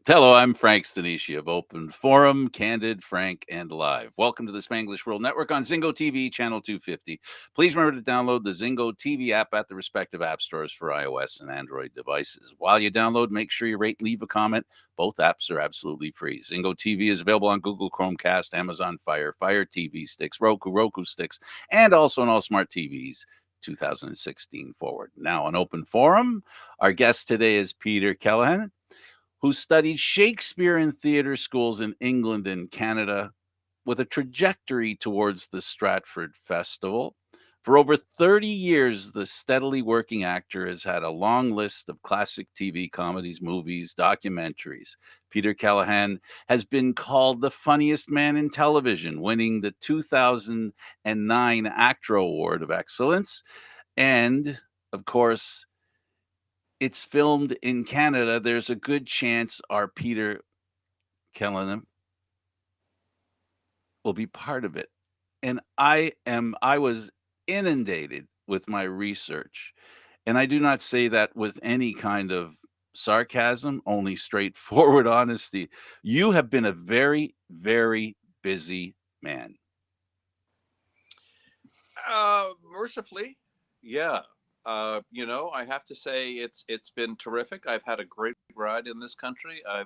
Hello, I'm Frank Stanishi of Open Forum, Candid, Frank, and Live. Welcome to the Spanglish World Network on Zingo TV, channel 250. Please remember to download the Zingo TV app at the respective app stores for iOS and Android devices. While you download, make sure you rate and leave a comment. Both apps are absolutely free. Zingo TV is available on Google Chromecast, Amazon Fire, Fire TV sticks, Roku sticks, and also on all smart TVs 2016 forward. Now on Open Forum, our guest today is Peter Keleghan, who studied Shakespeare in theater schools in England and Canada with a trajectory towards the Stratford Festival. For over 30 years, the steadily working actor has had a long list of classic TV comedies, movies, documentaries. Peter Keleghan has been called the funniest man in television, winning the 2009 ACTRA Award of Excellence. And, of course, it's filmed in Canada. There's a good chance our Peter Keleghan will be part of it. And I was inundated with my research. And I do not say that with any kind of sarcasm, only straightforward honesty. You have been a very, very busy man. Mercifully, yeah. I have to say it's been terrific. I've had a great ride in this country. I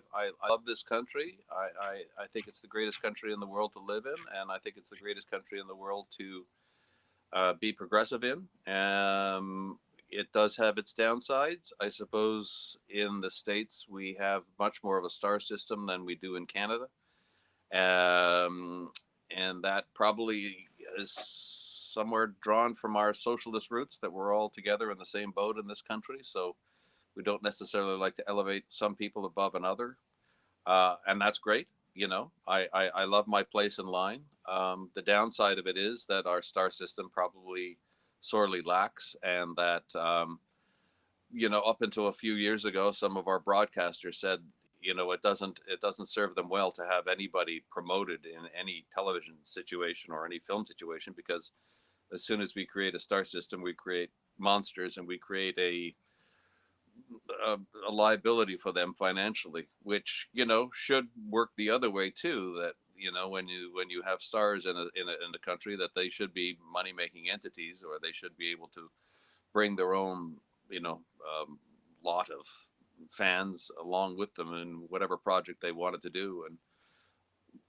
love this country. I think it's the greatest country in the world to live in, and I think it's the greatest country in the world to be progressive in. It does have its downsides. I suppose in the States we have much more of a star system than we do in Canada. Um, and that probably is somewhere drawn from our socialist roots that we're all together in the same boat in this country. So we don't necessarily like to elevate some people above another, and that's great. I love my place in line. The downside of it is that our star system probably sorely lacks, and that up until a few years ago, some of our broadcasters said, it doesn't serve them well to have anybody promoted in any television situation or any film situation, because as soon as we create a star system, we create monsters, and we create a, a liability for them financially, which should work the other way too. That when you have stars in a country, that they should be money making entities, or they should be able to bring their own you know um, lot of fans along with them in whatever project they wanted to do. And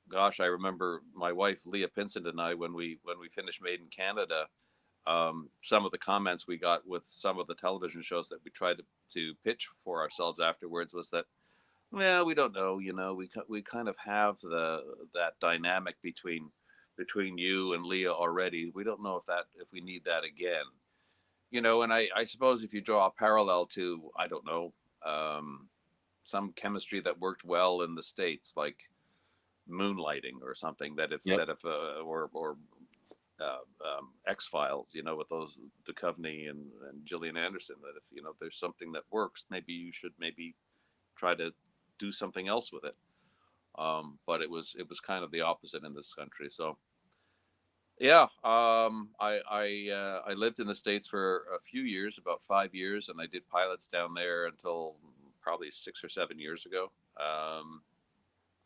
gosh, I remember my wife Leah Pinson and I, when we finished Made in Canada, some of the comments we got with some of the television shows that we tried to pitch for ourselves afterwards was that, well, we don't know, we kind of have that dynamic between you and Leah already. We don't know if we need that again. And I suppose if you draw a parallel to, I don't know, um, some chemistry that worked well in the States, like moonlighting or something, that if Yep. that if or X Files, with those Duchovny and Gillian Anderson, that if there's something that works, maybe you should maybe try to do something else with it. But it was kind of the opposite in this country. So yeah, I lived in the States for a few years, about 5 years, and I did pilots down there until probably 6 or 7 years ago. Um,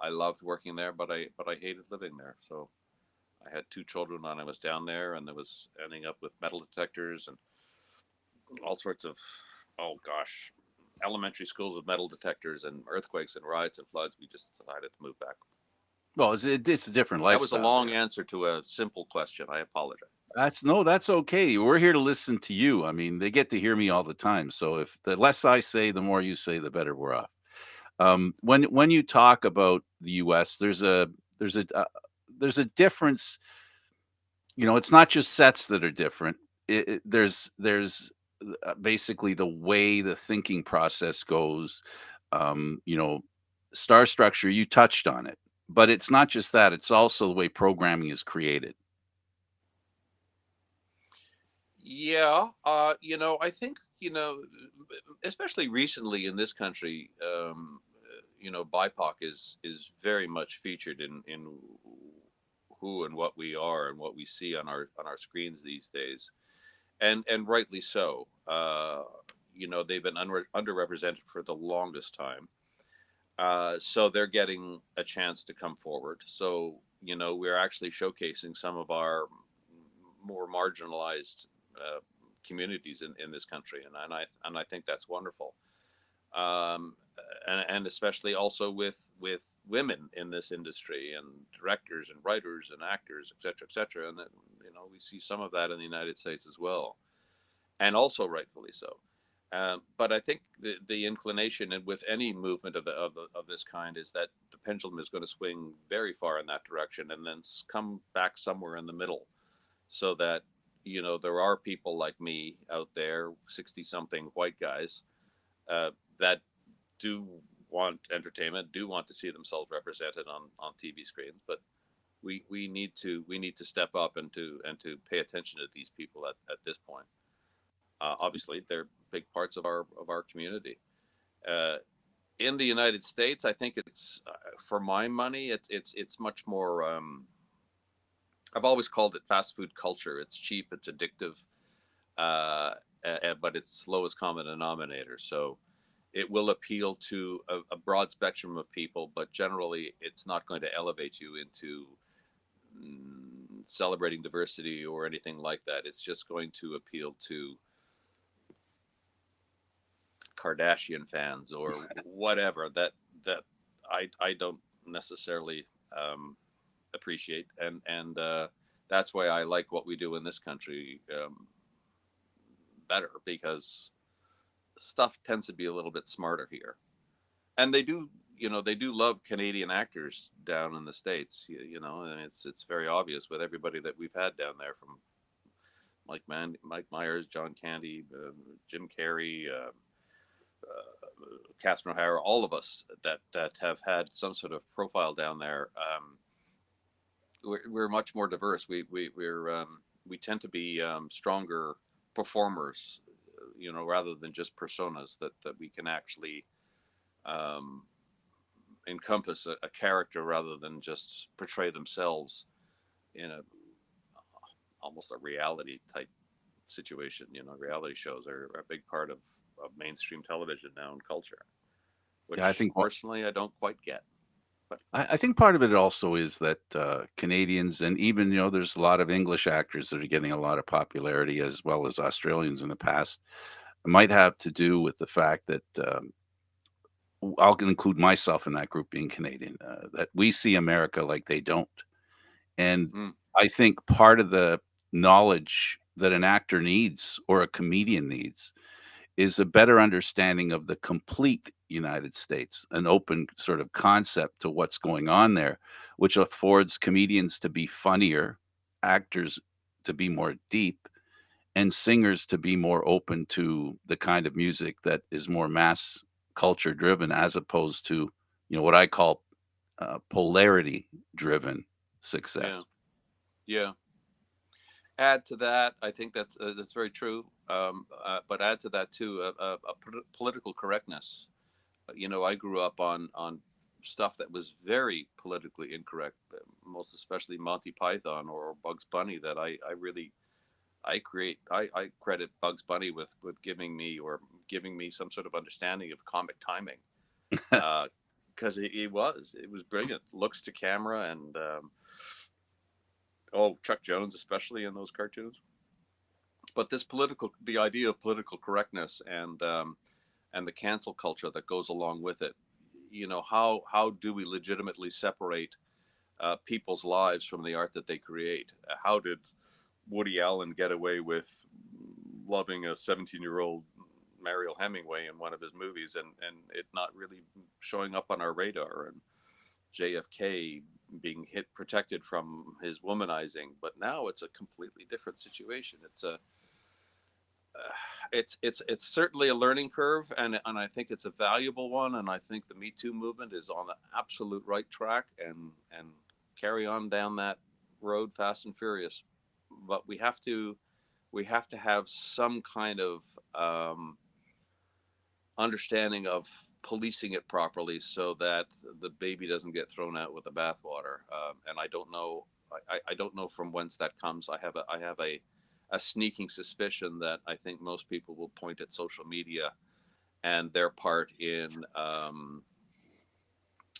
I loved working there, but I hated living there. So I had two children when I was down there, and there was ending up with metal detectors and all sorts of, oh gosh, elementary schools with metal detectors and earthquakes and riots and floods. We just decided to move back. Well, it's a different That was a lifestyle long there. answer to a simple question. I apologize. That's no, that's okay. We're here to listen to you. I mean, they get to hear me all the time. So if the less I say, the more you say, the better we're off. When you talk about the U.S., there's a there's a difference. It's not just sets that are different. There's basically the way the thinking process goes. Um, you know, Star structure. You touched on it, but it's not just that. It's also the way programming is created. Yeah, I think especially recently in this country, BIPOC is very much featured in who and what we are and what we see on our screens these days, and rightly so. They've been underrepresented for the longest time. So they're getting a chance to come forward. So, you know, we're actually showcasing some of our more marginalized communities in this country, and I think that's wonderful. Um, and especially also with women in this industry, and directors and writers and actors, et cetera, et cetera. And then, you know, we see some of that in the United States as well, and also rightfully so. But I think the inclination and with any movement of this kind is that the pendulum is going to swing very far in that direction and then come back somewhere in the middle, so that, you know, there are people like me out there, 60 something white guys, that do want entertainment, do want to see themselves represented on TV screens, but we need to step up and to pay attention to these people at this point. Obviously, they're big parts of our community. Uh, in the United States, I think it's for my money, it's much more. I've always called it fast food culture. It's cheap, it's addictive, but it's lowest common denominator. So it will appeal to a broad spectrum of people, but generally, it's not going to elevate you into celebrating diversity or anything like that. It's just going to appeal to Kardashian fans or whatever that I don't necessarily appreciate, and that's why I like what we do in this country better, because stuff tends to be a little bit smarter here, and they do, you know, they do love Canadian actors down in the States, you know, and it's very obvious with everybody that we've had down there, from Mike Myers, John Candy, Jim Carrey, Catherine O'Hara, all of us that have had some sort of profile down there. We're much more diverse. We tend to be stronger performers, you know, rather than just personas that we can actually um, encompass a character rather than just portray themselves in a almost a reality type situation. You know, reality shows are a big part of mainstream television now and culture, Yeah, I which think personally I don't quite get. But I think part of it also is that Canadians, and even, you know, there's a lot of English actors that are getting a lot of popularity, as well as Australians in the past. It might have to do with the fact that I'll include myself in that group, being Canadian, that we see America like they don't. And mm, I think part of the knowledge that an actor needs or a comedian needs is a better understanding of the complete United States, an open sort of concept to what's going on there, which affords comedians to be funnier, actors to be more deep, and singers to be more open to the kind of music that is more mass culture driven, as opposed to, you know, what I call polarity driven yeah, success. yeah. Add to that, I think that's very true. But add to that too political correctness. You know, I grew up on stuff that was very politically incorrect, most especially Monty Python or Bugs Bunny. That I really I credit Bugs Bunny with giving me some sort of understanding of comic timing, because it was brilliant. Looks to camera, and oh, Chuck Jones especially in those cartoons. But the idea of political correctness and the cancel culture that goes along with it. You know, how do we legitimately separate people's lives from the art that they create? How did Woody Allen get away with loving a 17-year-old Mariel Hemingway in one of his movies, and it not really showing up on our radar? And JFK being protected from his womanizing, but now it's a completely different situation. It's certainly a learning curve, and I think it's a valuable one, and I think the Me Too movement is on the absolute right track, and carry on down that road fast and furious. But we have to have some kind of um, understanding of policing it properly, so that the baby doesn't get thrown out with the bathwater. And I don't know, I don't know from whence that comes. I have a sneaking suspicion that I think most people will point at social media and their part in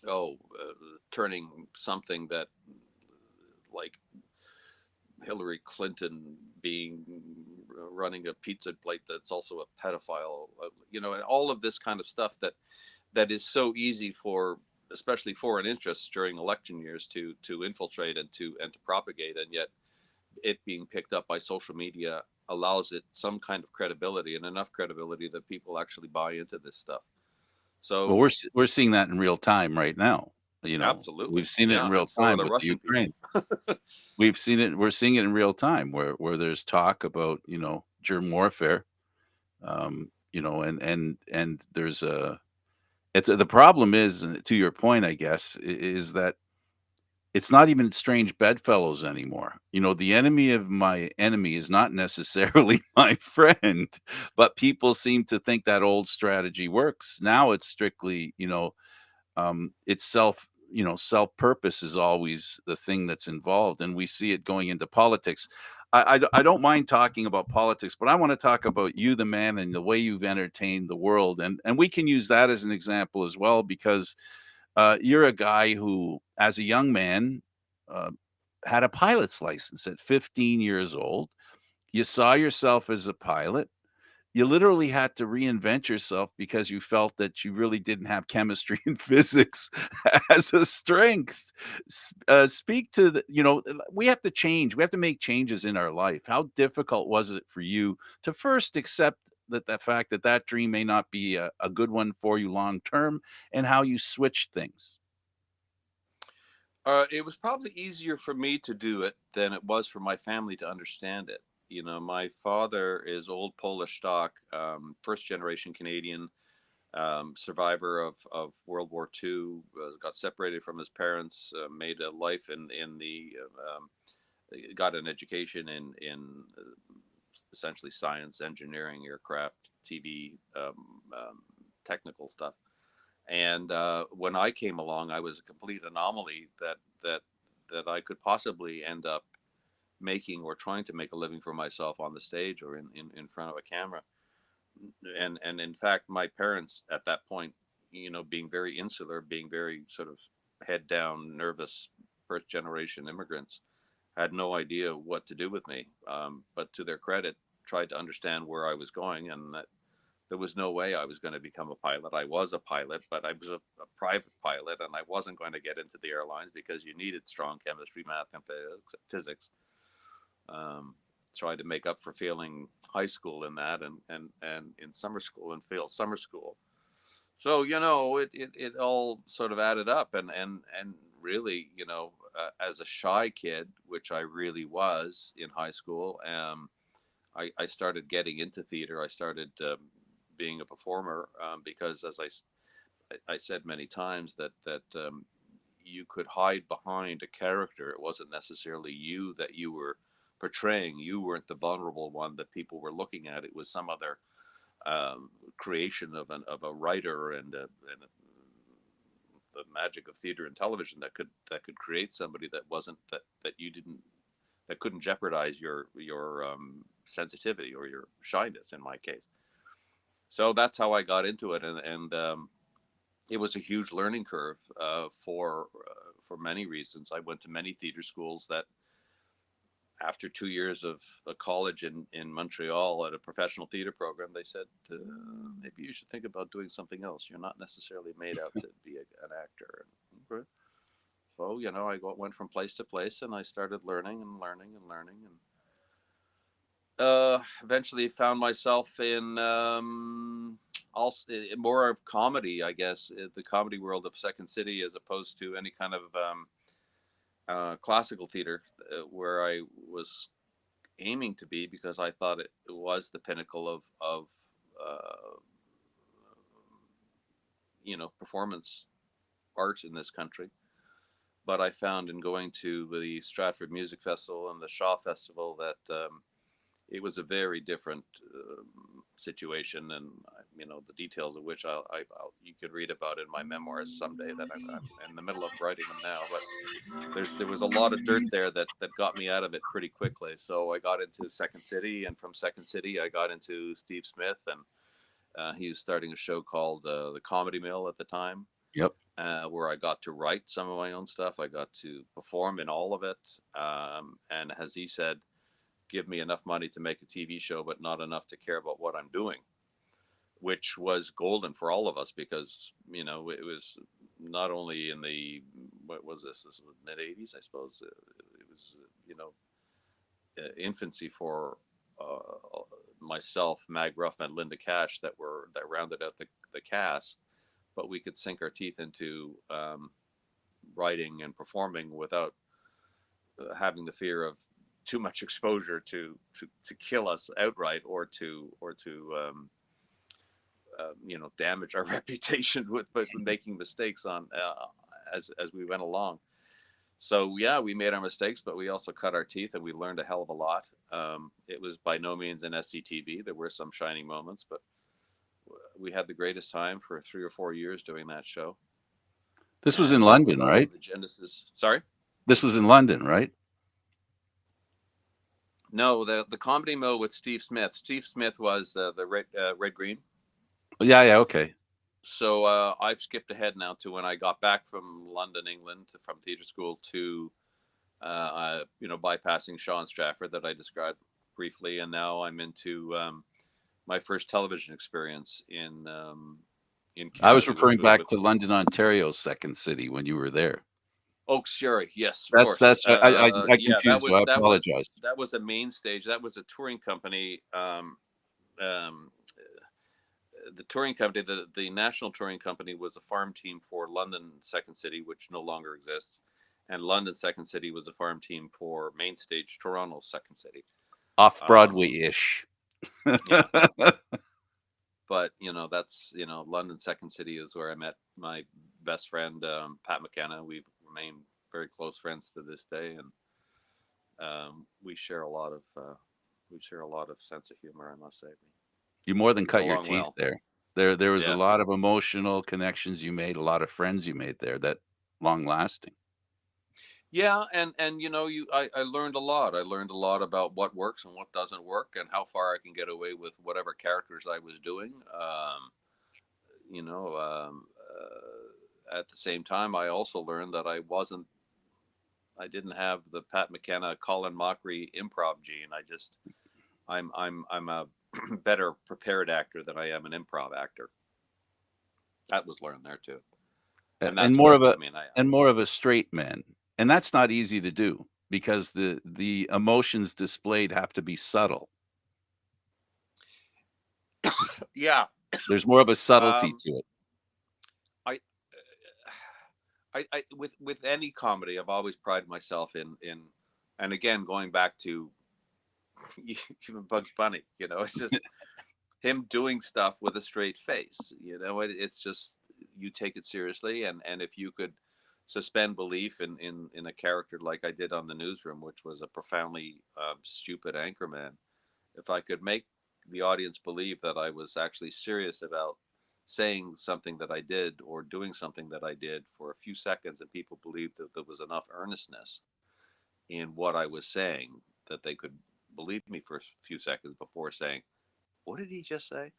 Oh, turning something that, like, Hillary Clinton being running a pizza plate that's also a pedophile, and all of this kind of stuff that is so easy for, especially foreign interests during election years, to infiltrate and to propagate, and yet it being picked up by social media allows it some kind of credibility, and enough credibility that people actually buy into this stuff. Well, So we're seeing that in real time right now. We've absolutely, seen it in yeah, real and so are time the with the Russian Ukraine. people. We're seeing it in real time where there's talk about, germ warfare, and there's the problem is, and to your point, I guess, is that it's not even strange bedfellows anymore. The enemy of my enemy is not necessarily my friend, but people seem to think that old strategy works. Now it's strictly, it's self purpose is always the thing that's involved, and we see it going into politics. I don't mind talking about politics, but I want to talk about you, the man, and the way you've entertained the world, and we can use that as an example as well, because you're a guy who, as a young man, uh, had a pilot's license at 15 years old. You saw yourself as a pilot. You literally had to reinvent yourself because you felt that you really didn't have chemistry and physics as a strength. Speak to we have to change. We have to make changes in our life. How difficult was it for you to first accept that the fact that that dream may not be a good one for you long term, and how you switched things? It was probably easier for me to do it than it was for my family to understand it. My father is old Polish stock, first generation Canadian, survivor of World War II. Got separated from his parents, made a life in the, got an education in essentially science, engineering, aircraft, TV, technical stuff. And when I came along, I was a complete anomaly that that I could possibly end up making or trying to make a living for myself on the stage or in front of a camera. And in fact, my parents at that point, being very insular, being very sort of head down, nervous, first generation immigrants, had no idea what to do with me. But to their credit, tried to understand where I was going, and that there was no way I was going to become a pilot. I was a pilot, but I was a private pilot, and I wasn't going to get into the airlines because you needed strong chemistry, math, and physics. Tried to make up for failing high school in that, and in summer school, and failed summer school. So it all sort of added up, and really, as a shy kid, which I really was in high school, I started getting into theater. I started being a performer, because, as I said many times, that you could hide behind a character. It wasn't necessarily you that you were portraying. You weren't the vulnerable one that people were looking at. It was some other creation of a writer, and the magic of theater and television that could create somebody that wasn't that you didn't that couldn't jeopardize your sensitivity or your shyness in my case. So that's how I got into it, and it was a huge learning curve, for many reasons. I went to many theater schools that, after 2 years of a college in Montreal at a professional theater program, they said, maybe you should think about doing something else. You're not necessarily made out to be an actor. And so, went from place to place, and I started learning and learning and learning, and eventually found myself in, also more of comedy, I guess, the comedy world of Second City, as opposed to any kind of classical theater, where I was aiming to be, because I thought it was the pinnacle of uh, performance art in this country. But I found, in going to the Stratford Music Festival and the Shaw Festival, that it was a very different situation, and the details of which you could read about in my memoirs someday. That I'm in the middle of writing them now, but there was a lot of dirt there that got me out of it pretty quickly. So I got into Second City, and from Second City I got into Steve Smith, and he was starting a show called the Comedy Mill at the time. Yep. where I got to write some of my own stuff. I got to perform in all of it. And as he said, give me enough money to make a TV show, but not enough to care about what I'm doing, which was golden for all of us because, it was not only in the, what was this? This was mid 80s, I suppose. It was, infancy for myself, Mag Ruffman, Linda Cash that rounded out the cast, but we could sink our teeth into writing and performing without having the fear of too much exposure to kill us outright or to damage our reputation with making mistakes on as we went along. So yeah, we made our mistakes, but we also cut our teeth and we learned a hell of a lot. It was by no means an SCTV. There were some shining moments, but we had the greatest time for 3 or 4 years doing that show. This was in And with London, all right? of the genesis, sorry, This was in London, right? no, the comedy mo with Steve Smith. Steve Smith was the Red Green. Yeah, yeah, okay. So I've skipped ahead now to when I got back from London, England, from theatre school to bypassing Sean Stratford that I described briefly, and now I'm into my first television experience in I was Canada, which referring was back with to London, Ontario's second city when you were there. Oak Sherry. Yes, of course. That's I Yeah, that confused you. I was that was apologize. that was a main stage. That was a touring company. Um, the touring company, the national touring company, was a farm team for London Second City, which no longer exists, and London Second City was a farm team for main stage Toronto Second City. Off Um, Broadway-ish. yeah, but that's London Second City is where I met my best friend Pat McKenna. We've remained very close friends to this day, and we share a lot of sense of humor. I must say, You more than we get cut your along teeth well. there. There was a Yeah, lot of emotional connections you made, a lot of friends you made there that long lasting. yeah, and I learned a lot. I learned a lot about what works and what doesn't work, and how far I can get away with whatever characters I was doing. You know, at the same time, I also learned that I didn't have the Pat McKenna, Colin Mockery improv gene. I'm a better prepared actor than I am an improv actor. That was learned there too, and And that's more good. of a I mean, straight man. And that's not easy to do because the emotions displayed have to be subtle. yeah. There's more of a subtlety Um, to it. I, with any comedy, I've always prided myself in, and again, going back to even Bugs Bunny, it's just him doing stuff with a straight face. It's just you take it seriously, and if you could suspend belief in a character like I did on the newsroom, which was a profoundly stupid anchorman, if I could make the audience believe that I was actually serious about saying something that I did or doing something that I did for a few seconds, and people believed that there was enough earnestness in what I was saying that they could believe me for a few seconds before saying, "What did he just say?"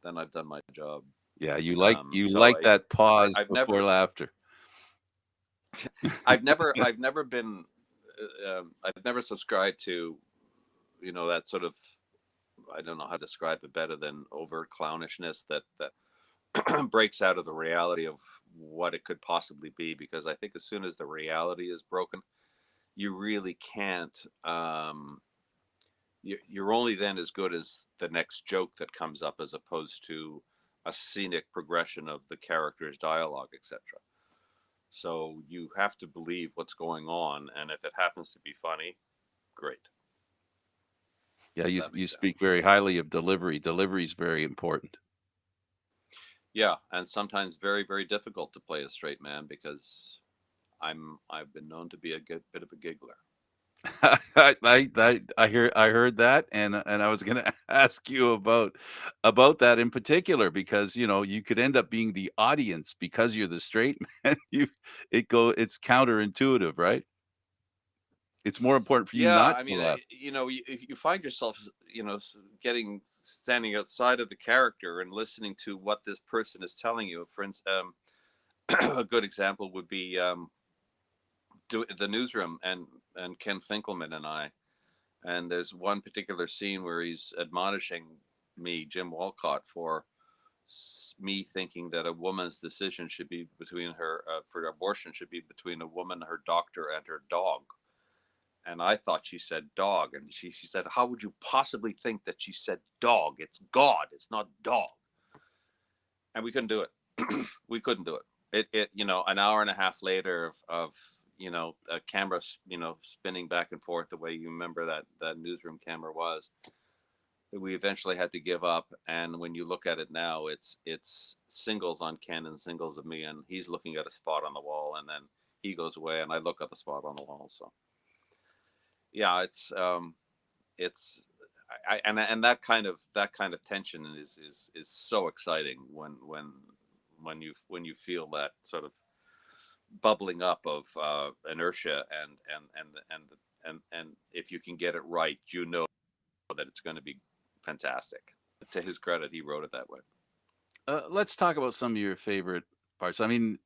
Then I've done my job. Yeah, you So like that pause I've before laughter. I've never been, I've never subscribed to, that sort of, I don't know how to describe it better than overt clownishness that breaks out of the reality of what it could possibly be. Because I think as soon as the reality is broken, you really can't. You're only then as good as the next joke that comes up, as opposed to a scenic progression of the character's dialogue, etc. So you have to believe what's going on, and if it happens to be funny, great. Yeah, If that you makes sense. speak very highly of delivery. Delivery is very important. Yeah, and sometimes very, very difficult to play a straight man because I've been known to be a good bit of a giggler. I heard that, and I was going to ask you about that in particular because you could end up being the audience because you're the straight man. It's counterintuitive, right? It's more important for you Yeah, not I to mean, laugh. you find yourself, getting standing outside of the character and listening to what this person is telling you. For instance, A good example would be the newsroom and Ken Finkelman and I. And there's one particular scene where he's admonishing me, Jim Walcott, for me thinking that a woman's decision should be between her for abortion should be between a woman, her doctor, and her dog. And I thought she said dog, and she said, "How would you possibly think that she said dog? It's God, it's not dog." And we couldn't do it. We couldn't do it. An hour and a half later of a camera, spinning back and forth the way you remember that newsroom camera was. We eventually had to give up, and when you look at it now, it's singles on Ken and singles of me, and he's looking at a spot on the wall, and then he goes away, and I look at the spot on the wall. So yeah, it's and that kind of tension is so exciting when you feel that sort of bubbling up of inertia, and if you can get it right, that it's going to be fantastic. To his credit, he wrote it that way. Let's talk about some of your favorite parts. I mean,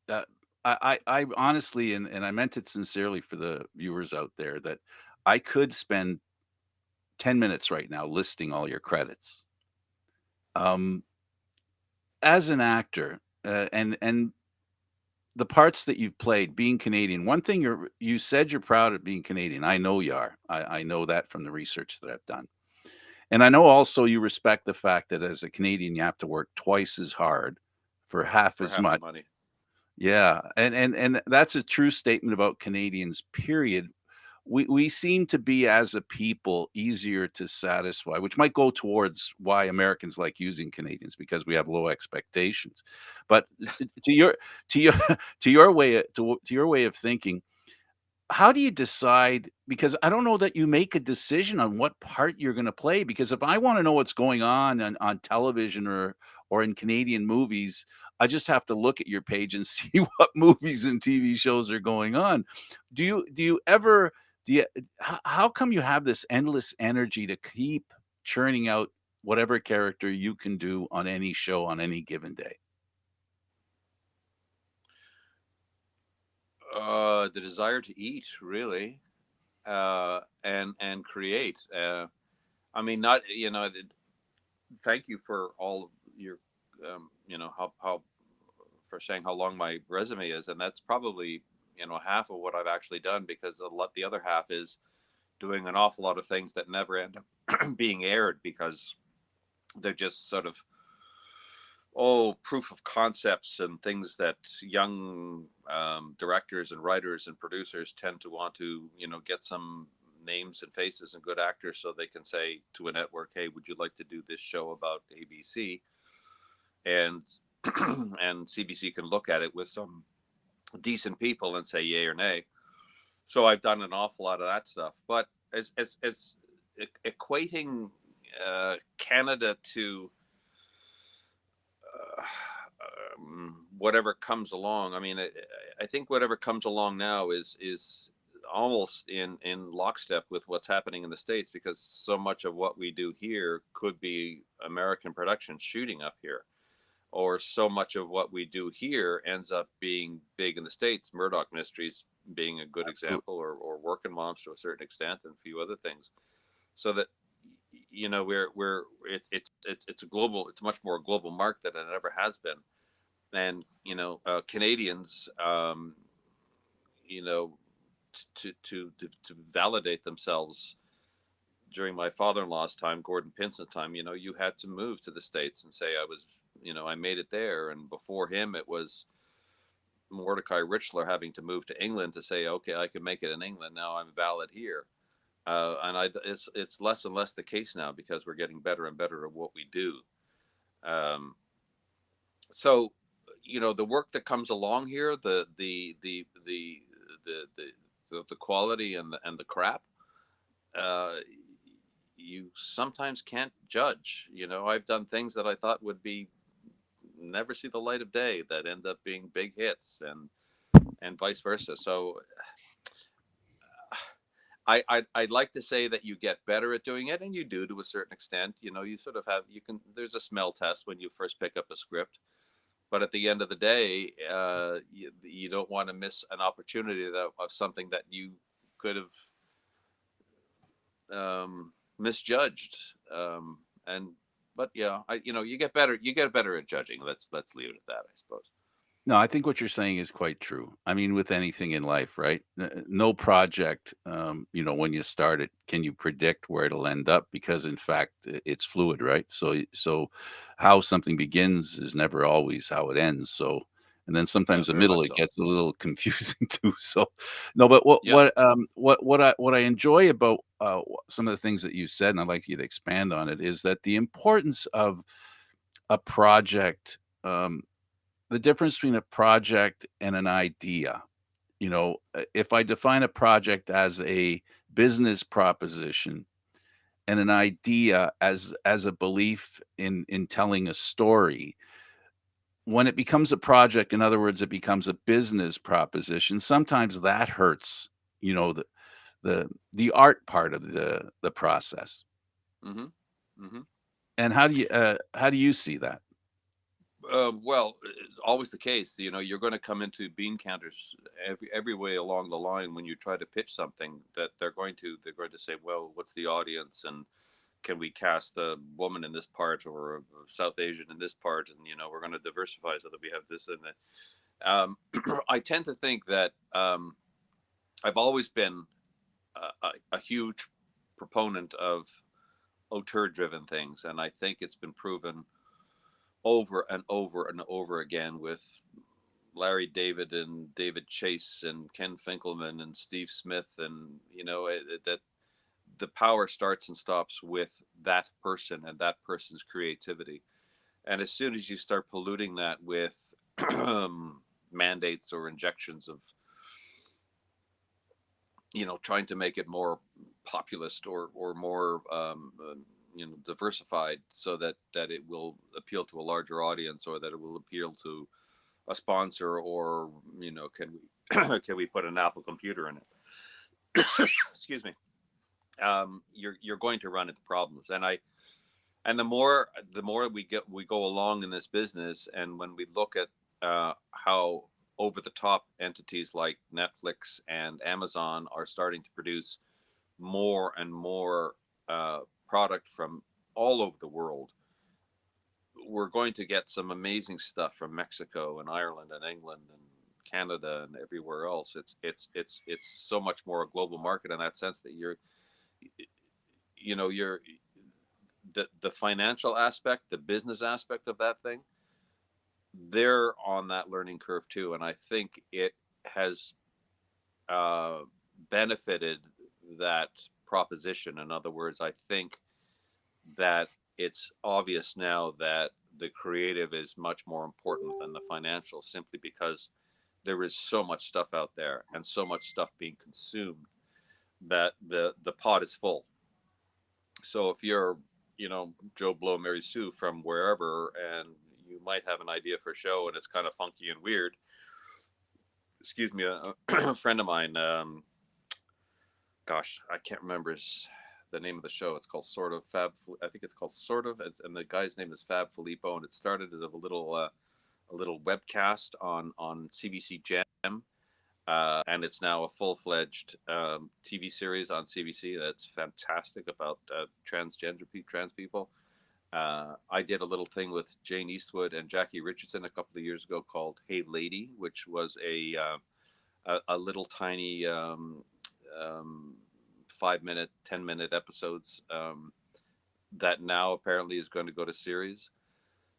I honestly, and I meant it sincerely for the viewers out there, that I could spend 10 minutes right now listing all your credits. Um, as an actor, and the parts that you've played being Canadian, one thing you said you're proud of being Canadian. I know you are. I know that from the research that I've done. And I know also you respect the fact that as a Canadian, you have to work twice as hard for half For as half the much. money. Yeah, and that's a true statement about Canadians, period. We seem to be, as a people, easier to satisfy, which might go towards why Americans like using Canadians because we have low expectations. But to your to your to your way of thinking, how do you decide? Because I don't know that you make a decision on what part you're gonna play, because if I wanna know what's going on television or in Canadian movies, I just have to look at your page and see what movies and TV shows are going on. Do you ever do you how come you have this endless energy to keep churning out whatever character you can do on any show on any given day? The desire to eat, really, and create. I mean, not thank you for all of your, how for saying how long my resume is, and that's probably half of what I've actually done, because the other half is doing an awful lot of things that never end up being aired because they're just sort of proof of concepts and things that young directors and writers and producers tend to want to get some names and faces and good actors so they can say to a network, hey, would you like to do this show about ABC? And and CBC can look at it with some decent people and say yay or nay. So I've done an awful lot of that stuff. But as equating Canada to whatever comes along. I mean, I think whatever comes along now is almost in lockstep with what's happening in the States, because so much of what we do here could be American production shooting up here, or so much of what we do here ends up being big in the States. Murdoch Mysteries being a good Absolutely. example, or Working Moms to a certain extent, and a few other things. So that we're it's a global, it's much more a global market than it ever has been. And Canadians, you know to validate themselves during my father-in-law's time, Gordon Pinson's time, you had to move to the States and say I made it there. And before him, it was Mordecai Richler having to move to England to say, okay, I can make it in England now, I'm valid here. It's less and less the case now, because we're getting better and better at what we do. um, so the work that comes along here, the quality and the crap, uh, you sometimes can't judge. I've done things that I thought would be never see the light of day that end up being big hits, and vice versa. So I'd like to say that you get better at doing it, and you do to a certain extent. You sort of have, there's a smell test when you first pick up a script. But at the end of the day, you don't want to miss an opportunity of something that you could have misjudged. And but yeah, you get better. You get better at judging. Let's leave it at that, I suppose. No, I think what you're saying is quite true. I mean, with anything in life, right? No project, when you start it, can you predict where it'll end up? Because in fact, it's fluid, right? So how something begins is never always how it ends. So, and then Yeah, sometimes the very middle much it so. gets a little confusing too. So, no, but what Yeah. what um what I enjoy about some of the things that you said, and I'd like you to expand on it, is that the importance of a project. The difference between a project and an idea. If I define a project as a business proposition and an idea as a belief in telling a story, when it becomes a project, in other words, it becomes a business proposition, sometimes that hurts, you know, the the art part of the process. Mm-hmm. Mm-hmm. And how do you see that? Well, it's always the case. You're going to come into bean counters every way along the line when you try to pitch something that they're going to say, well, what's the audience, and can we cast a woman in this part or a South Asian in this part, and we're going to diversify so that we have this and that. I tend to think that I've always been a huge proponent of auteur-driven things, and I think it's been proven over and over and over again with Larry David and David Chase and Ken Finkelman and Steve Smith, and that the power starts and stops with that person and that person's creativity. And as soon as you start polluting that with mandates or injections of trying to make it more populist or more diversified, so that it will appeal to a larger audience, or that it will appeal to a sponsor, or can we can we put an Apple computer in it? Excuse me. You're going to run into problems, and the more we go along in this business, and when we look at how over the top entities like Netflix and Amazon are starting to produce more and more product from all over the world, we're going to get some amazing stuff from Mexico and Ireland and England and Canada and everywhere else. It's so much more a global market in that sense, that you're the financial aspect, the business aspect of that thing, they're on that learning curve too, and I think it has uh, benefited that proposition. In other words, I think that it's obvious now that the creative is much more important than the financial, simply because there is so much stuff out there and so much stuff being consumed that the pot is full. So if you're, Joe Blow, Mary Sue from wherever, and you might have an idea for a show and it's kind of funky and weird. Excuse me, a friend of mine, gosh, I can't remember the name of the show. It's called Sort of Fab. I think it's called Sort of, and the guy's name is Fab Filippo, and it started as a little webcast on CBC Gem, and it's now a full-fledged TV series on CBC that's fantastic about trans people. I did a little thing with Jane Eastwood and Jackie Richardson a couple of years ago called Hey Lady, which was a little tiny 5 minute, 10-minute episodes that now apparently is going to go to series.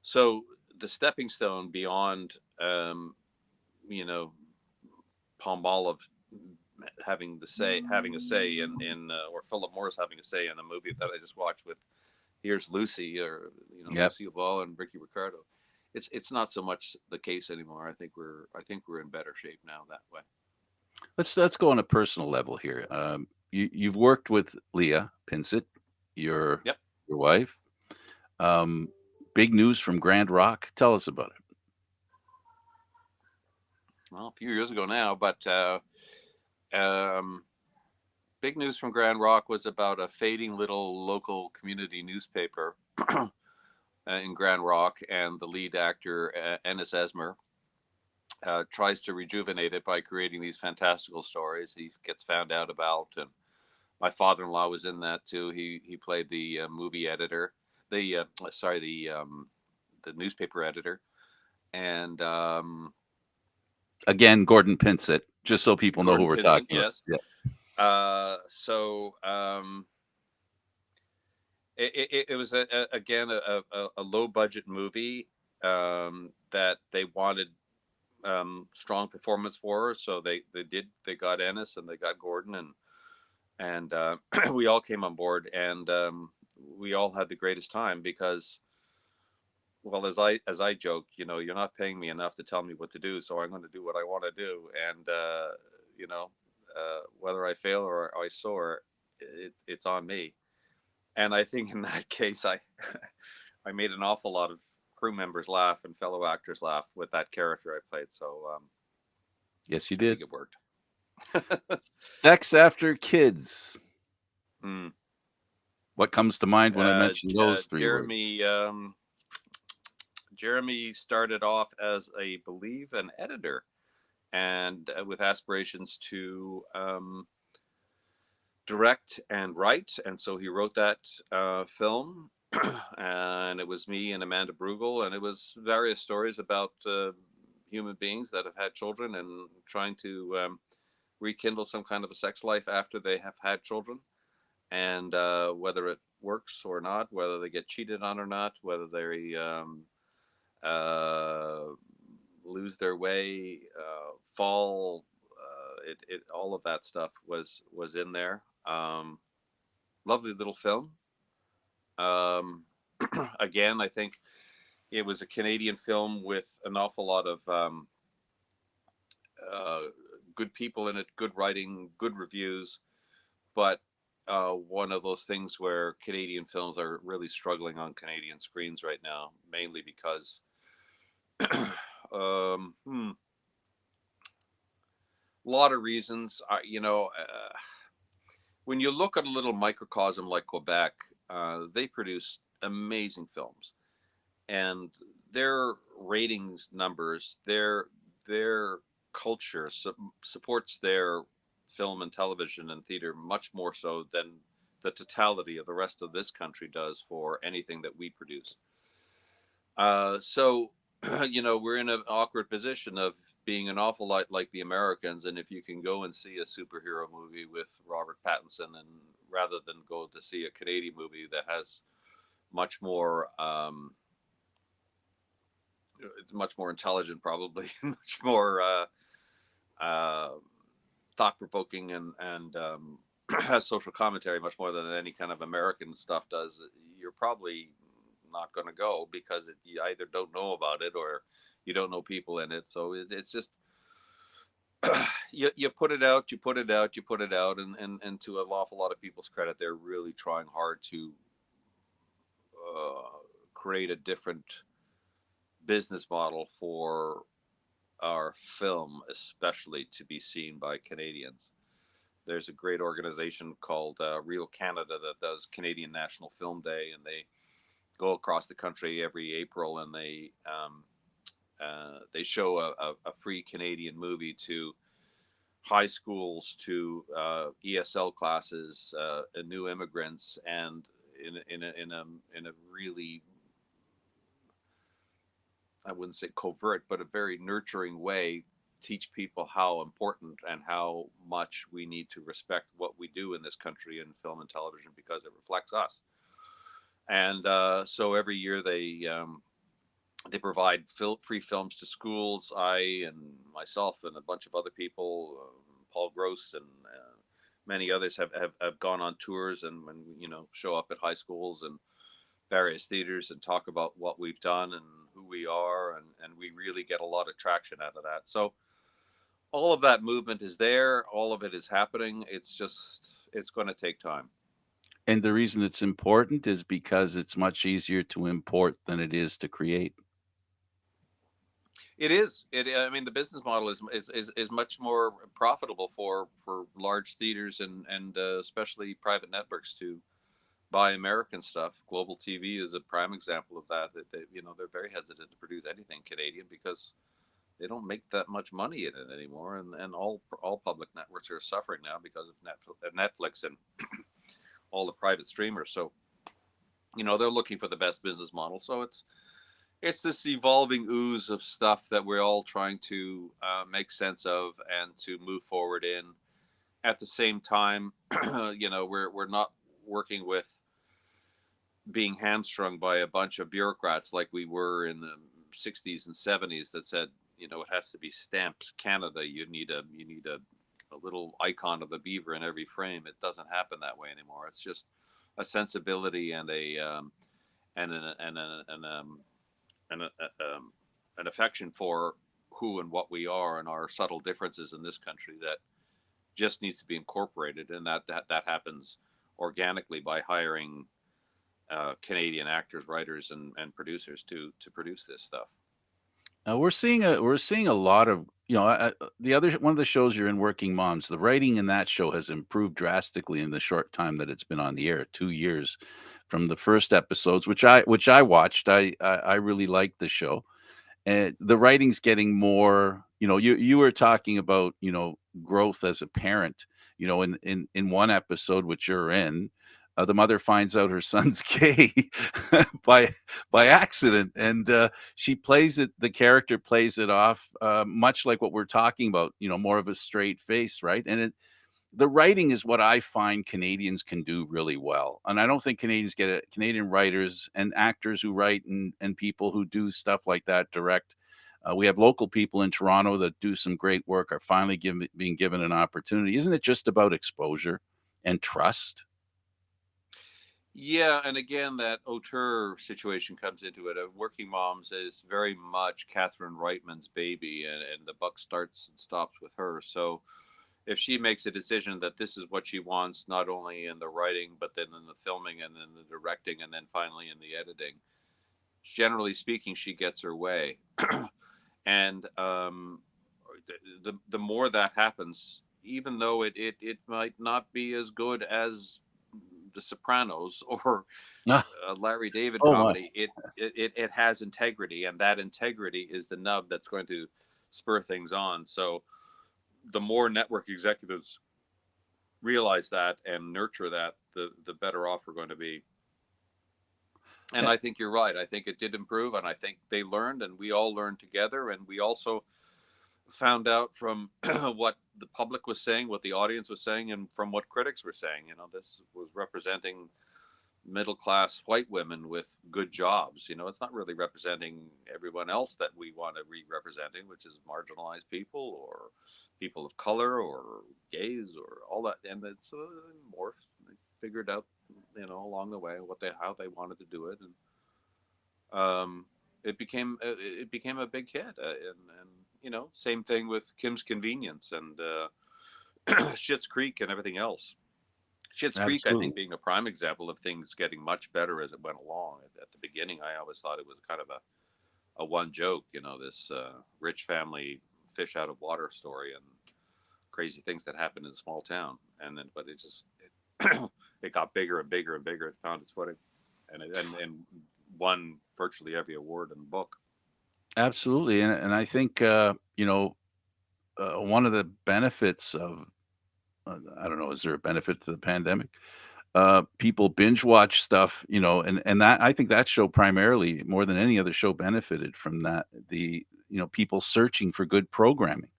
So the stepping stone beyond, you know, Palmolive having a say or Philip Morris having a say in a movie that I just watched with Here's Lucy, or Yep. Lucille Ball and Ricky Ricardo. It's not so much the case anymore. I think we're in better shape now that way. Let's go on a personal level here. You've worked with Leah Pinsett, your Yep. your wife. Um, Big news from Grand Rock. Tell us about it. Well, a few years ago now, but um, big news from Grand Rock was about a fading little local community newspaper in Grand Rock, and the lead actor Ennis Esmer tries to rejuvenate it by creating these fantastical stories he gets found out about. And my father-in-law was in that too. He played the movie editor, the sorry, the newspaper editor, and Again, Gordon Pinsett, just so people know who Gordon we're Pinsent, talking about. yes. Yeah. So it was again a low budget movie that they wanted strong performance for. So they got Ennis and they got Gordon, and we all came on board, and we all had the greatest time because, well, as I joked, you're not paying me enough to tell me what to do, so I'm going to do what I want to do, and you know, whether I fail or I soar, it's on me. And I think in that case, I made an awful lot of crew members laugh and fellow actors laugh with that character I played. So Yes, you I did. think it worked. Sex After Kids. Mm. What comes to mind when I mention those three words? Jeremy started off as, I believe, an editor, and with aspirations to direct and write, and so he wrote that film. And it was me and Amanda Brugel, and it was various stories about human beings that have had children and trying to rekindle some kind of a sex life after they have had children, and whether it works or not, whether they get cheated on or not, whether they uh, lose their way, fall. All of that stuff was in there. Lovely little film. Um, Again, I think it was a Canadian film with an awful lot of uh, good people in it, good writing, good reviews, but one of those things where Canadian films are really struggling on Canadian screens right now, mainly because um, hmm, a lot of reasons. When you look at a little microcosm like Quebec, they produce amazing films, and their ratings numbers, their culture supports their film and television and theater much more so than the totality of the rest of this country does for anything that we produce. So, we're in an awkward position of being an awful lot like the Americans. And if you can go and see a superhero movie with Robert Pattinson, and rather than go to see a Canadian movie that has much more, much more intelligent, probably much more uh, thought provoking, and has social commentary much more than any kind of American stuff does, you're probably not going to go because you either don't know about it or you don't know people in it. So it's just you put it out, you put it out, you put it out, and to an awful lot of people's credit, they're really trying hard to create a different business model for our film, especially to be seen by Canadians. There's a great organization called Real Canada that does Canadian National Film Day, and they go across the country every April, and they show a free Canadian movie to high schools, to ESL classes, new immigrants, and in a really, I wouldn't say covert, but a very nurturing way, teach people how important and how much we need to respect what we do in this country in film and television because it reflects us. And so every year they provide free films to schools. I and myself and a bunch of other people, Paul Gross and many others have gone on tours and show up at high schools and various theaters and talk about what we've done and who we are, and we really get a lot of traction out of that. So all of that movement is there, all of it is happening. It's going to take time. And the reason it's important is because it's much easier to import than it is to create. It is. I mean, the business model is much more profitable for large theaters and especially private networks to buy American stuff. Global TV is a prime example of that. That they, they're very hesitant to produce anything Canadian because they don't make that much money in it anymore, and all public networks are suffering now because of Netflix and all the private streamers. So they're looking for the best business model. So it's this evolving ooze of stuff that we're all trying to make sense of and to move forward in. At the same time, we're not working with being hamstrung by a bunch of bureaucrats like we were in the 60s and 70s that said, it has to be stamped Canada. You need a little icon of a beaver in every frame. It doesn't happen that way anymore. It's just a sensibility and a and an and a, and a, an affection for who and what we are and our subtle differences in this country that just needs to be incorporated, and that happens organically by hiring Canadian actors, writers, and producers to produce this stuff. We're seeing a lot of the other one of the shows you're in, Working Moms. The writing in that show has improved drastically in the short time that it's been on the air, 2 years from the first episodes, which I watched. I really liked the show, and the writing's getting more. You were talking about growth as a parent. In one episode which you're in, the mother finds out her son's gay by accident, and she plays it. The character plays it off much like what we're talking about. More of a straight face, right? And the writing is what I find Canadians can do really well. And I don't think Canadians get it. Canadian writers and actors who write and people who do stuff like that direct. We have local people in Toronto that do some great work, are finally being given an opportunity. Isn't it just about exposure and trust? Yeah, and again, that auteur situation comes into it. Working Moms is very much Catherine Reitman's baby, and the buck starts and stops with her. So if she makes a decision that this is what she wants, not only in the writing, but then in the filming and then the directing, and then finally in the editing, generally speaking, she gets her way. And the more that happens, even though it might not be as good as The Sopranos or Ah, Larry David oh my. comedy, it has integrity, and that integrity is the nub that's going to spur things on. So the more network executives realize that and nurture that, the better off we're going to be. And Eh, I think you're right. I think it did improve, and I think they learned, and we all learned together, and we also found out from what the public was saying, what the audience was saying, and from what critics were saying. This was representing middle class white women with good jobs. It's not really representing everyone else that we want to be representing, which is marginalized people or people of color or gays or all that. And it's morphed. They figured out, along the way how they wanted to do it, and it became a big hit. And same thing with Kim's Convenience and Schitt's Creek and everything else. Schitt's Creek, I think, absolutely. being a prime example of things getting much better as it went along. At the beginning, I always thought it was kind of a one joke, this rich family fish out of water story and crazy things that happen in a small town. And then, but it got bigger and bigger and bigger. It found its footing, and won virtually every award in the book. Absolutely. And I think one of the benefits of I don't know, is there a benefit to the pandemic? People binge watch stuff, and that I think that show primarily more than any other show benefited from that. People searching for good programming,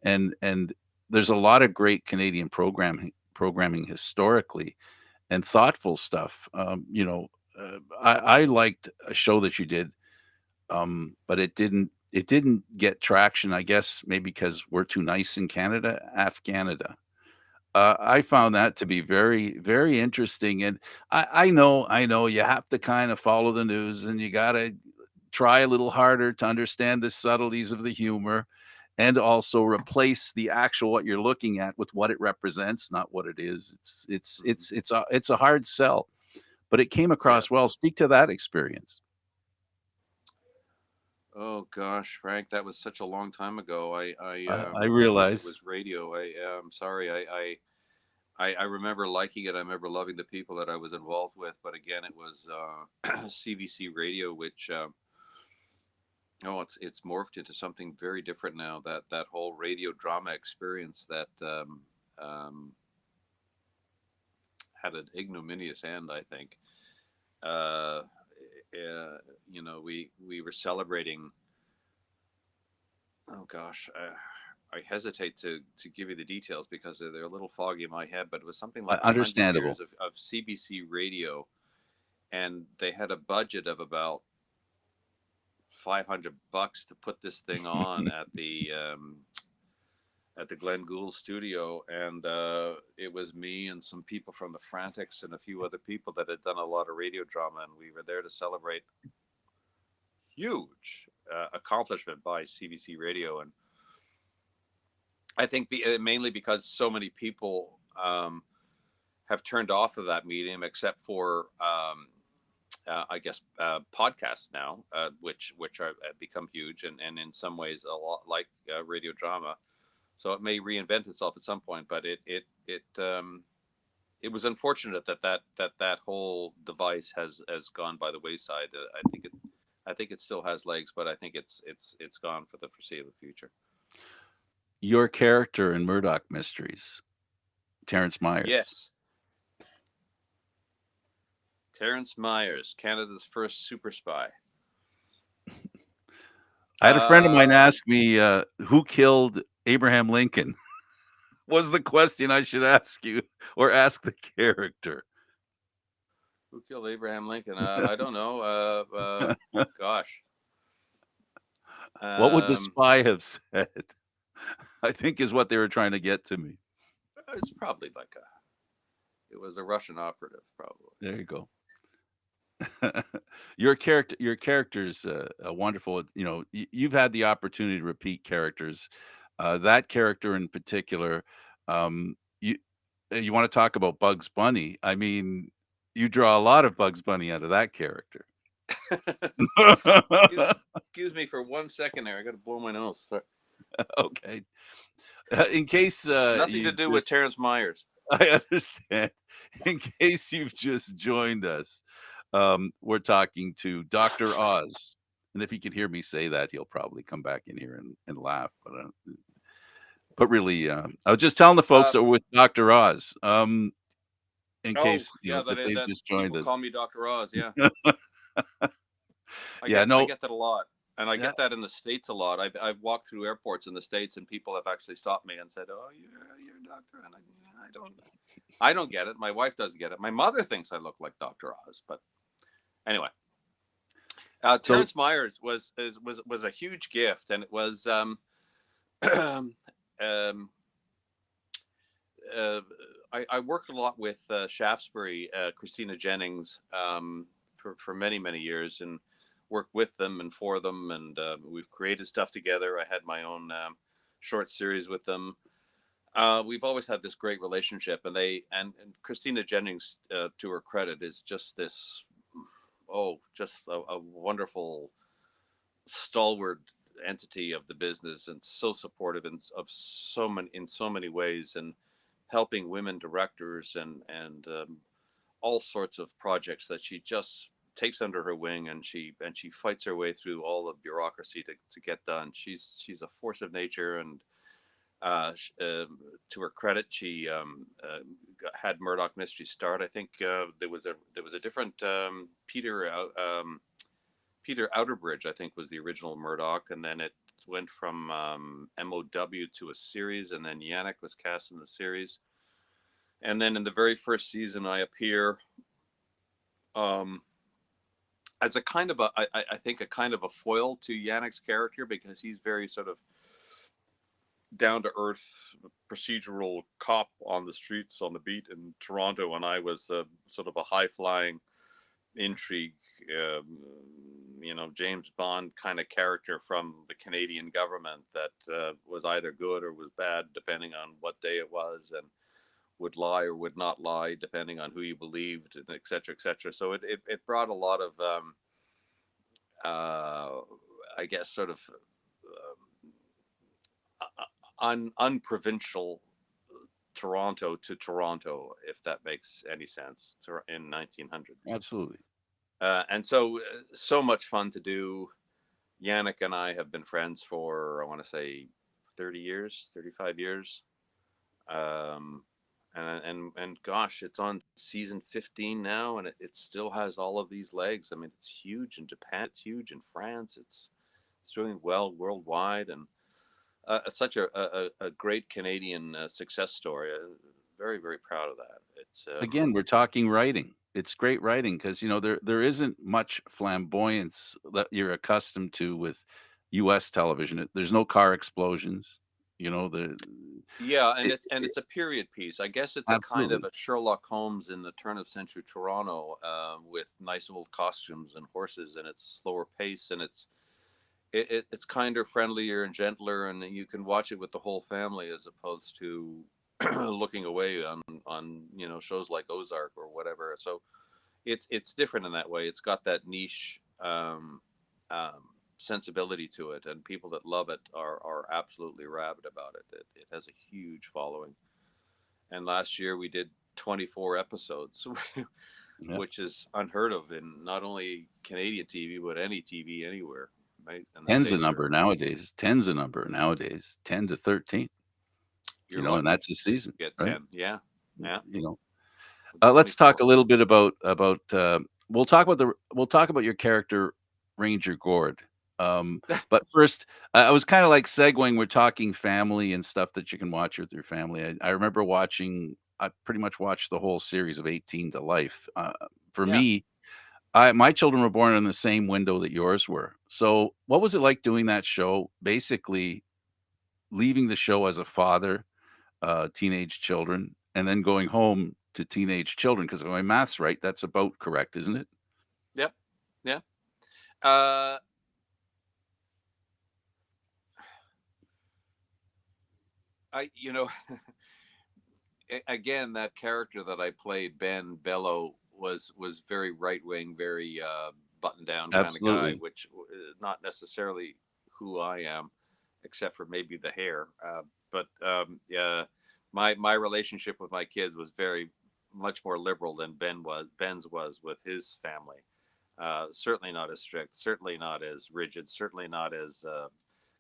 and there's a lot of great Canadian programming historically and thoughtful stuff. I liked a show that you did, but it didn't get traction. I guess maybe because we're too nice in Canada. Afghanada. I found that to be very, very interesting, and I know you have to kind of follow the news, and you gotta try a little harder to understand the subtleties of the humor, and also replace the actual what you're looking at with what it represents, not what it is. It's it's Mm-hmm. it's it's a it's a hard sell, but it came Yeah. across well. Speak to that experience. Oh gosh, Frank, that was such a long time ago. I I it realize. was radio. I'm sorry. I remember liking it. I remember loving the people that I was involved with. But again, it was CBC Radio, which oh, it's morphed into something very different now. That whole radio drama experience that had an ignominious end, I think. Uh, we were celebrating. Oh gosh, I hesitate to give you the details because they're a little foggy in my head. But it was something like 100 years Understandable. of CBC radio, and they had a budget of about $500 to put this thing on at the Glenn Gould studio, and it was me and some people from the Frantics and a few other people that had done a lot of radio drama, and we were there to celebrate huge accomplishment by CBC Radio, and I think mainly because so many people have turned off of that medium, except for I guess podcasts now, which are have become huge and in some ways a lot like radio drama. So it may reinvent itself at some point, but it was unfortunate that whole device has gone by the wayside. I think it still has legs, but I think it's gone for the foreseeable future. Your character in Murdoch Mysteries, Terrence Myers. Yes, Terrence Myers, Canada's first super spy. I had a friend of mine Um, ask me, who killed Abraham Lincoln? Was the question I should ask you or ask the character. who killed Abraham Lincoln? I don't know. Gosh. What would the Um, spy have said? I think is what they were trying to get to me. it's probably like a. It was a Russian operative, probably. There you go. Your character's wonderful. You know, you've had the opportunity to repeat characters. That character in particular, you you want to talk about Bugs Bunny? I mean, you draw a lot of Bugs Bunny out of that character. excuse, excuse me for 1 second there. I got to blow my nose. Sorry. Okay. In case Nothing to you do with just, Terrence Myers. I understand. In case you've just joined us, we're talking to Dr. Oz. And if he can hear me say that, he'll probably come back in here and laugh. But really, I was just telling the folks Uh, that we're with Dr. Oz, in oh, case, yeah, if they've that just joined people call us. me Dr. Oz. Yeah, Yeah, I no, get that a lot, and I yeah, get that in the states a lot. I've walked through airports in the states, and people have actually stopped me and said, "Oh, you're a doctor," and I don't get it. My wife doesn't get it. My mother thinks I look like Dr. Oz, but anyway. so Terrence Myers was a huge gift, and it was um, uh, I worked a lot with Shaftesbury, Christina Jennings, for many years, and worked with them and for them, and we've created stuff together. I had my own short series with them. We've always had this great relationship, and Christina Jennings, to her credit, is just this just a wonderful stalwart entity of the business and so supportive in so many ways and helping women directors and all sorts of projects that she just takes under her wing and she fights her way through all the bureaucracy to get done. She's a force of nature and to her credit, she had Murdoch Mystery start. I think there was a different Peter Outerbridge, I think, was the original Murdoch, and then it went from MOW to a series, and then Yannick was cast in the series. And then in the very first season, I appear um, as a kind of I think a kind of a foil to Yannick's character because he's very sort of down to earth procedural cop on the streets on the beat in Toronto, and I was sort of a high flying intrigue, James Bond kind of character from the Canadian government that was either good or was bad, depending on what day it was, and would lie or would not lie, depending on who you believed, and et cetera, et cetera. So it brought a lot of, I guess, sort of unprovincial Toronto to Toronto, if that makes any sense, in 1900. Absolutely. And so, so much fun to do. Yannick and I have been friends for, I want to say, 30 years, 35 years. Um, and gosh, it's on season 15 now, and it still has all of these legs. I mean, it's huge in Japan, it's huge in France, it's doing well worldwide, and such a great Canadian success story. Very, very proud of that. It's Again, we're talking writing. It's great writing because there isn't much flamboyance that you're accustomed to with U.S. television. There's no car explosions. The Yeah, and it, it's a period piece. I guess it's a kind of absolutely. a Sherlock Holmes in the turn of century Toronto, with nice old costumes and horses, and it's a slower pace, and it's kinder, friendlier, and gentler, and you can watch it with the whole family as opposed to looking away on shows like Ozark or whatever. So it's different in that way. It's got that niche um, sensibility to it, and people that love it are absolutely rabid about it. It has a huge following. And last year we did 24 episodes, Yeah. which is unheard of in not only Canadian TV but any TV anywhere. Right, and the Ten's a states are. number nowadays. Ten's a number nowadays. 10 to 13. You're And lucky that's the season, to get right? 10. Yeah, yeah. You know. With Let's talk 24. a little bit about. We'll talk about your character, Ranger Gord. Um, but first, I was kind of like segueing. We're talking family and stuff that you can watch with your family. I remember watching. I pretty much watched the whole series of 18 to Life. For Yeah. me, my children were born in the same window that yours were. So, what was it like doing that show? Basically, leaving the show as a father, teenage children, and then going home to teenage children. Because if my math's right, that's about correct, isn't it? Yep. Yeah. Uh, I again, that character that I played, Ben Bello, was very right wing, very button down kind of guy, Absolutely. which is not necessarily who I am, except for maybe the hair. But yeah, my relationship with my kids was very much more liberal than Ben's was with his family. Certainly not as strict, certainly not as rigid, certainly not as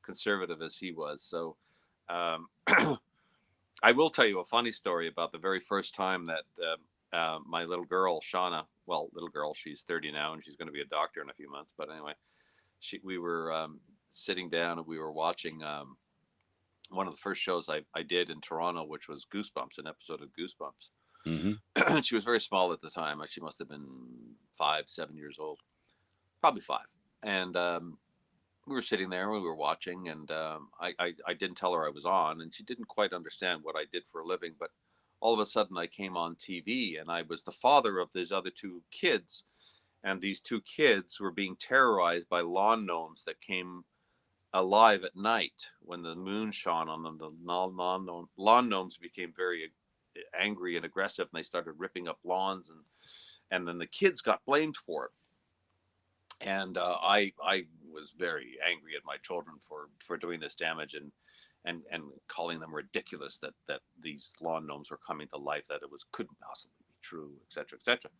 conservative as he was. So. Um, I will tell you a funny story about the very first time that my little girl, Shauna, well, little girl, she's 30 now and she's going to be a doctor in a few months. But anyway, we were sitting down and we were watching one of the first shows I did in Toronto, which was Goosebumps, an episode of Mhm. Goosebumps. She was very small at the time. She must have been 5, 7 years old, probably five. And we were sitting there, we were watching, and I didn't tell her I was on, and she didn't quite understand what I did for a living. But all of a sudden, I came on TV, and I was the father of these other two kids, and these two kids were being terrorized by lawn gnomes that came alive at night when the moon shone on them. The lawn gnomes became very angry and aggressive, and they started ripping up lawns, and then the kids got blamed for it. And I was very angry at my children for doing this damage, and calling them ridiculous that these lawn gnomes were coming to life, that it was couldn't possibly be true, etc., etc.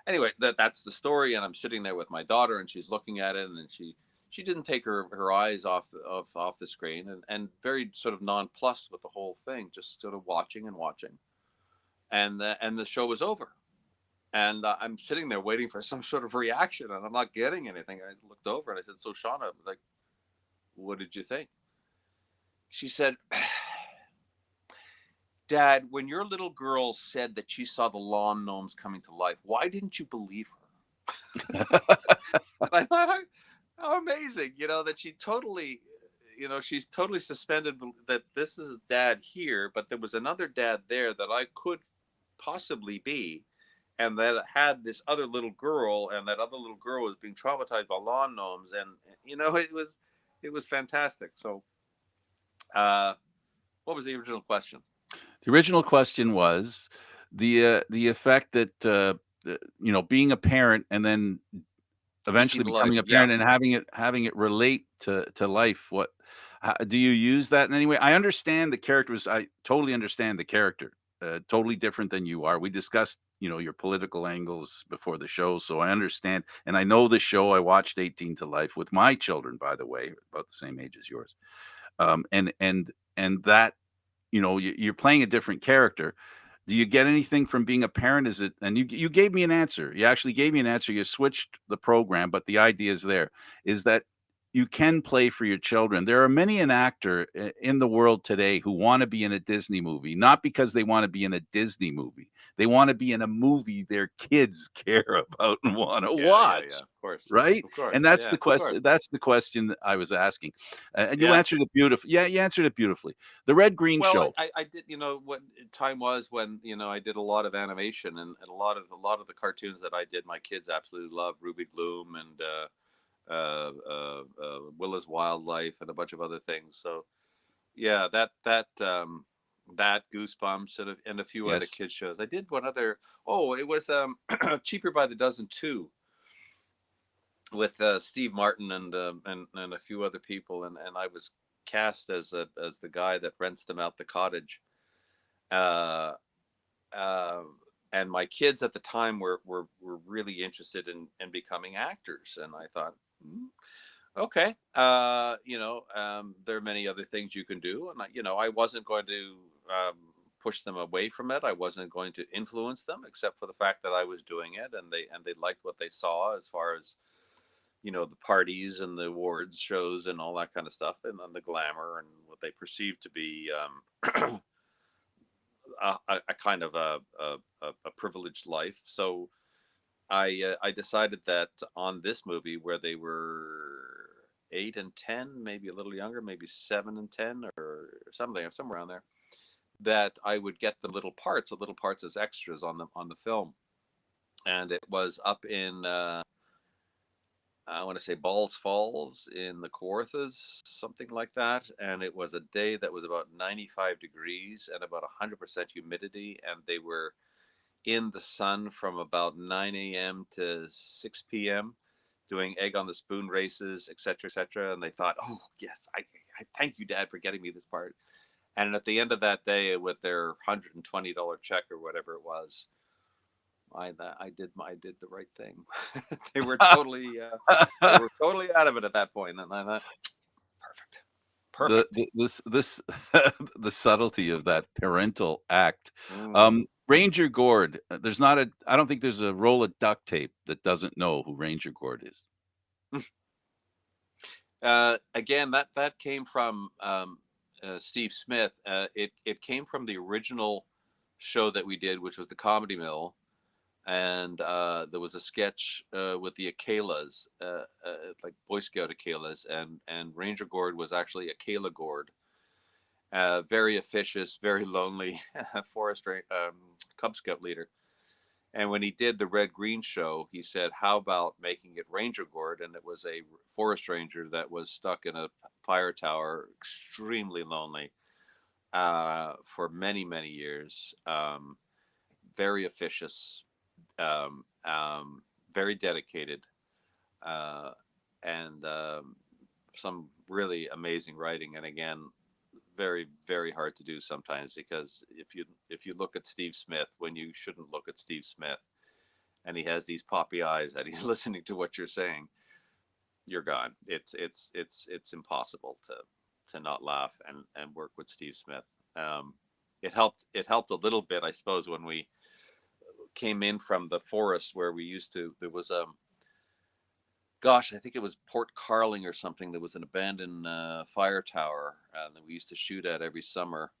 Anyway, that's the story, and I'm sitting there with my daughter, and she's looking at it, and then she didn't take her eyes off the screen, and very sort of nonplussed with the whole thing, just sort of watching and watching, and the show was over, and I'm sitting there waiting for some sort of reaction, and I'm not getting anything. I looked over and I said, "So, Shauna, like, what did you think?" She said, "Dad, when your little girl said that she saw the lawn gnomes coming to life, why didn't you believe her?" And I thought, how amazing, that she totally, she's totally suspended that this is Dad here, but there was another Dad there that I could possibly be, and that had this other little girl, and that other little girl was being traumatized by lawn gnomes, and it was fantastic. So, uh, what was the original question? The original question was the effect that, being a parent and then 18 eventually to life. becoming a Yeah. parent and having it relate to life. What ho do you use that in any way? I understand the character was I totally understand the character. totally different than you are. We discussed, your political angles before the show, so I understand, and I know the show. I watched 18 to Life with my children, by the way, about the same age as yours. And that, you're playing a different character. Do you get anything from being a parent? Is it, and you gave me an answer. You actually gave me an answer. You switched the program, but the idea is there, is that you can play for your children. There are many an actor in the world today who want to be in a Disney movie, not because they want to be in a Disney movie. They want to be in a movie their kids care about and want to Yeah, yeah, yeah. watch. Right? Of And course. that's Yeah, the of course. question. That's the question that I was asking. And you Yeah. answered it beautifully. Yeah, you answered it beautifully. The Red Green Well, Show. I did, what time was when, I did a lot of animation, and a lot of the cartoons that I did, my kids absolutely loved Ruby Gloom and Willa's Wildlife and a bunch of other things. So yeah, that Goosebumps and a few other Yes. kids shows. I did one other. Oh, it was Cheaper by the Dozen 2 with Steve Martin and a few other people, and I was cast as the guy that rents them out the cottage. Uh, uh, and my kids at the time were really interested in becoming actors, and I thought, okay, there are many other things you can do, and I wasn't going to push them away from it. I wasn't going to influence them, except for the fact that I was doing it, and they liked what they saw as far as the parties and the awards shows and all that kind of stuff, and then the glamour and what they perceived to be a kind of a privileged life. So I decided that on this movie, where they were 8 and 10, maybe a little younger, maybe 7 and 10 or something, somewhere around there, that I would get them little parts as extras on the film. And it was up in I want to say Balls Falls in the Kawarthas, something like that. And it was a day that was about 95 degrees and about 100% humidity. And they were in the sun from about 9 a.m. to 6 p.m. doing egg on the spoon races, etc., etc. And they thought, oh, yes, I thank you, Dad, for getting me this part. And at the end of that day, with their $120 check or whatever it was, I did the right thing. they were totally uh, they were totally out of it at that point, and I thought, perfect, the, perfect. the this the subtlety of that parental act. Mm. Ranger Gord. There's not a. I don't think there's a roll of duct tape that doesn't know who Ranger Gord is. Again, that came from Steve Smith. It came from the original show that we did, which was the Comedy Mill, and there was a sketch with the Akalas, like Boy Scout Akalas, and Ranger Gord was actually Akela Gord, very officious, very lonely forest Cub Scout leader. And when he did the Red Green show, he said, "How about making it Ranger Gord?" And it was a forest ranger that was stuck in a fire tower, extremely lonely, for many, many years. Very officious, um, um, very dedicated, uh, and some really amazing writing. And again, very, very hard to do sometimes, because if you look at Steve Smith when you shouldn't look at Steve Smith, and he has these poppy eyes and he's listening to what you're saying, you're gone. It's impossible to not laugh and work with Steve Smith. Um, it helped a little bit, I suppose, when we came in from the forest where we used to. There was gosh, I think it was Port Carling or something. There was an abandoned fire tower that we used to shoot at every summer,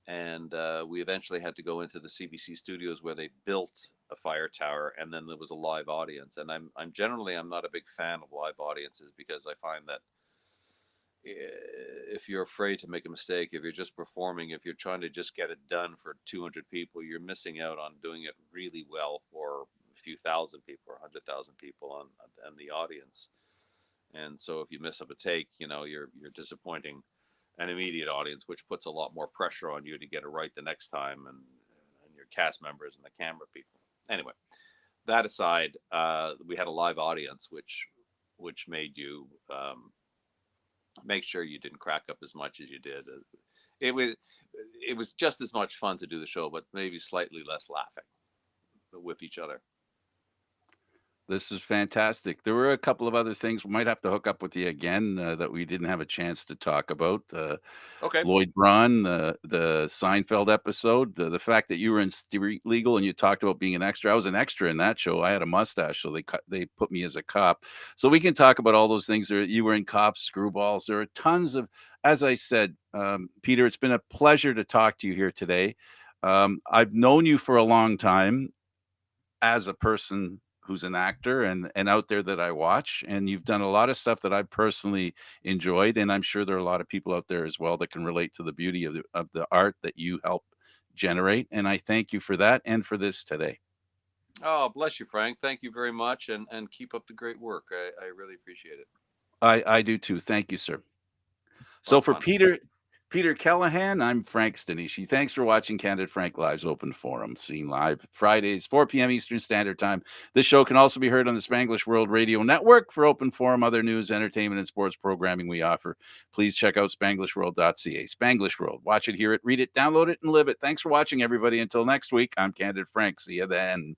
and we eventually had to go into the CBC studios where they built a fire tower, and then there was a live audience. And I'm not a big fan of live audiences, because I find that if you're afraid to make a mistake, if you're just performing, if you're trying to just get it done for 200 people, you're missing out on doing it really well for a few thousand people or 100,000 people on the audience. And so if you mess up a take, you're disappointing an immediate audience, which puts a lot more pressure on you to get it right the next time, and your cast members and the camera people. Anyway, that aside, we had a live audience, which made you make sure you didn't crack up as much as you did. It was it was just as much fun to do the show, but maybe slightly less laughing with each other. This is fantastic. There were a couple of other things. We might have to hook up with you again that we didn't have a chance to talk about. Okay. Lloyd Braun, the Seinfeld episode, the fact that you were in Street Legal and you talked about being an extra. I was an extra in that show. I had a mustache, so they put me as a cop. So we can talk about all those things. There, you were in Cops, Screwballs. There are tons of, as I said, Peter. It's been a pleasure to talk to you here today. I've known you for a long time as a person who's an actor and out there that I watch, and you've done a lot of stuff that I personally enjoyed, and I'm sure there are a lot of people out there as well that can relate to the beauty of the art that you help generate, and I thank you for that and for this today. Oh, bless you, Frank. Thank you very much, and keep up the great work. I really appreciate it. I do too. Thank you, sir. A lot So of for fun. Peter Keleghan, I'm Frank Stanishi. Thanks for watching Candid Frank Live's Open Forum, seen live Fridays, 4 p.m. Eastern Standard Time. This show can also be heard on the Spanglish World Radio Network. For Open Forum, other news, entertainment, and sports programming we offer, please check out spanglishworld.ca. Spanglish World. Watch it, hear it, read it, download it, and live it. Thanks for watching, everybody. Until next week, I'm Candid Frank. See you then.